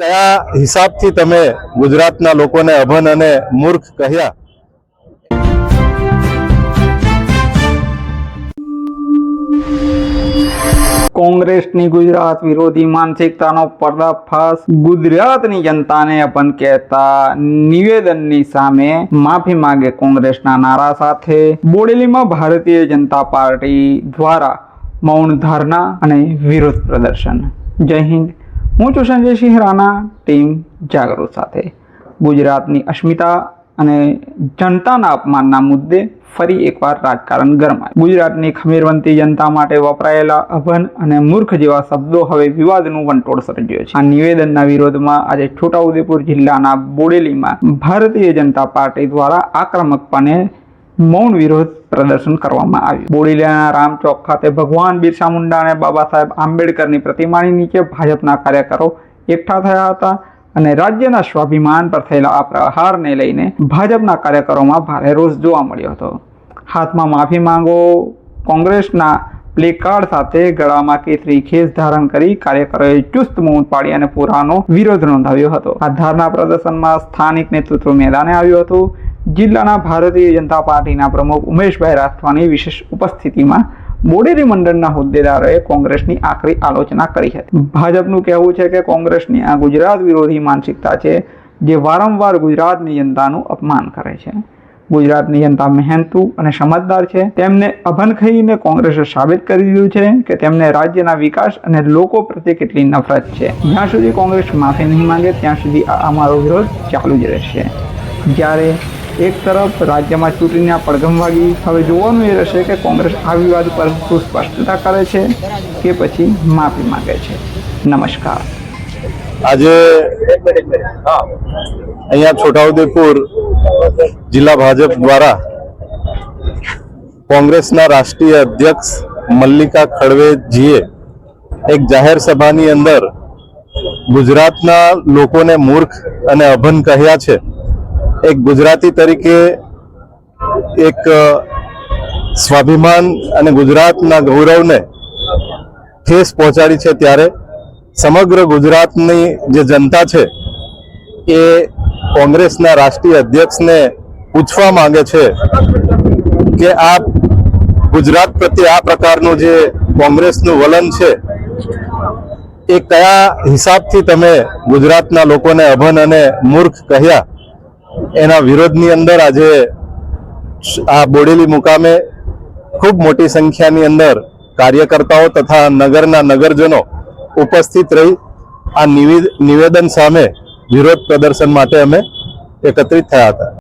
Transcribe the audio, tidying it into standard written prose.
કયા હિસાબથી તમે ગુજરાતના લોકોને અભન અને મૂર્ખ કહ્યા? કોંગ્રેસની ગુજરાત વિરોધી માનસિકતાનો પર્દાફાશ, ગુજરાતની જનતાને અપન કહેતા નિવેદનની સામે માફી માંગે કોંગ્રેસના નારા સાથે બોડેલીમાં ભારતીય જનતા પાર્ટી દ્વારા મૌન ધારણા અને વિરોધ પ્રદર્શન. જય હિન્દ. હું છું સંજયસિંહ રાણા, ટીમ જાગૃત સાથે. ગુજરાતની અસ્મિતા અને જનતાના અપમાનના મુદ્દે ફરી એકવાર રાજકારણ ગરમાય. ગુજરાતની ખમીરવંતી જનતા માટે વપરાયેલા અભન અને મૂર્ખ જેવા શબ્દો હવે વિવાદનું વંટોળ સર્જ્યો છે. આ નિવેદનના વિરોધમાં આજે છોટાઉદેપુર જિલ્લાના બોડેલીમાં ભારતીય જનતા પાર્ટી દ્વારા આક્રમકપણે મૌન વિરોધ પ્રદર્શન કરવામાં આવ્યું. બોડેલીના રામચોક ખાતે ભગવાન બિરસા મુંડા અને બાબા સાહેબ આંબેડકરની પ્રતિમાની નીચે ભાજપના કાર્યકરો એકઠા થયા હતા અને રાજ્યના સ્વાભિમાન પર થયેલા આ પ્રહારને લઈને ભાજપના કાર્યકરોમાં ભારે રોષ જોવા મળ્યો હતો. હાથમાં માફી માંગો કોંગ્રેસના પ્લેકાર્ડ સાથે ગળામાં કેસરી ખેસ ધારણ કરી કાર્યકરોએ ચુસ્ત મૌન પાડી અને પુરાનો વિરોધ નોંધાવ્યો હતો. આ ધારણા પ્રદર્શનમાં સ્થાનિક નેતૃત્વ મેદાને આવ્યું હતું. જિલ્લાના ભારતીય જનતા પાર્ટીના પ્રમુખ ઉમેશભાઈ રાઠવાની વિશેષ ઉપસ્થિતિમાં બોડેલી મંડળના હોદ્દેદારોએ કોંગ્રેસની આકરી આલોચના કરી હતી. ભાજપનું કહેવું છે કે કોંગ્રેસની આ ગુજરાત વિરોધી માનસિકતા છે જે વારંવાર ગુજરાતની જનતાનું અપમાન કરે છે. ગુજરાતની જનતા મહેનતુ અને સમજદાર છે. તેમને અભન કહીને કોંગ્રેસે સાબિત કરી દીધું છે કે તેમને રાજ્યના વિકાસ અને લોકો પ્રત્યે કેટલી નફરત છે. જ્યાં સુધી કોંગ્રેસ માફી નહીં માંગે ત્યાં સુધી અમારો વિરોધ ચાલુ જ રહેશે. જ્યારે એક તરફ રાજ્યમાં ચૂંટણીના પડઘમ વાગી, હવે જોવાનું એ રહેશે કે કોંગ્રેસ આ વિવાદ પર શું સ્પષ્ટતા કરે છે કે પછી માફી માંગે છે. નમસ્કાર. આજે અહીંયા છોટાઉદેપુર જિલ્લા ભાજપ દ્વારા કોંગ્રેસના રાષ્ટ્રીય અધ્યક્ષ મલ્લિકા ખડવેજીએ એક જાહેર સભાની અંદર ગુજરાતના લોકોને મૂર્ખ અને અભન કહ્યા છે. એક ગુજરાતી તરીકે એક સ્વાભિમાન અને ગુજરાતના ગૌરવને ઠેસ પહોંચાડી છે. ત્યારે સમગ્ર ગુજરાતની જે જનતા છે એ કોંગ્રેસના રાષ્ટ્રીય અધ્યક્ષને પૂછવા માંગે છે કે આ ગુજરાત પ્રત્યે આ પ્રકારનું જે કોંગ્રેસનું વલણ છે એ કયા હિસાબથી તમે ગુજરાતના લોકોને અભન અને મૂર્ખ કહ્યા? એના વિરોધની અંદર આજે આ બોડેલી મુકામે ખૂબ મોટી સંખ્યાની અંદર કાર્યકર્તાઓ તથા નગરના નગરજનો ઉપસ્થિત રહી આ નિવેદન સામે વિરોધ પ્રદર્શન માટે અમે એકત્રિત થયા હતા.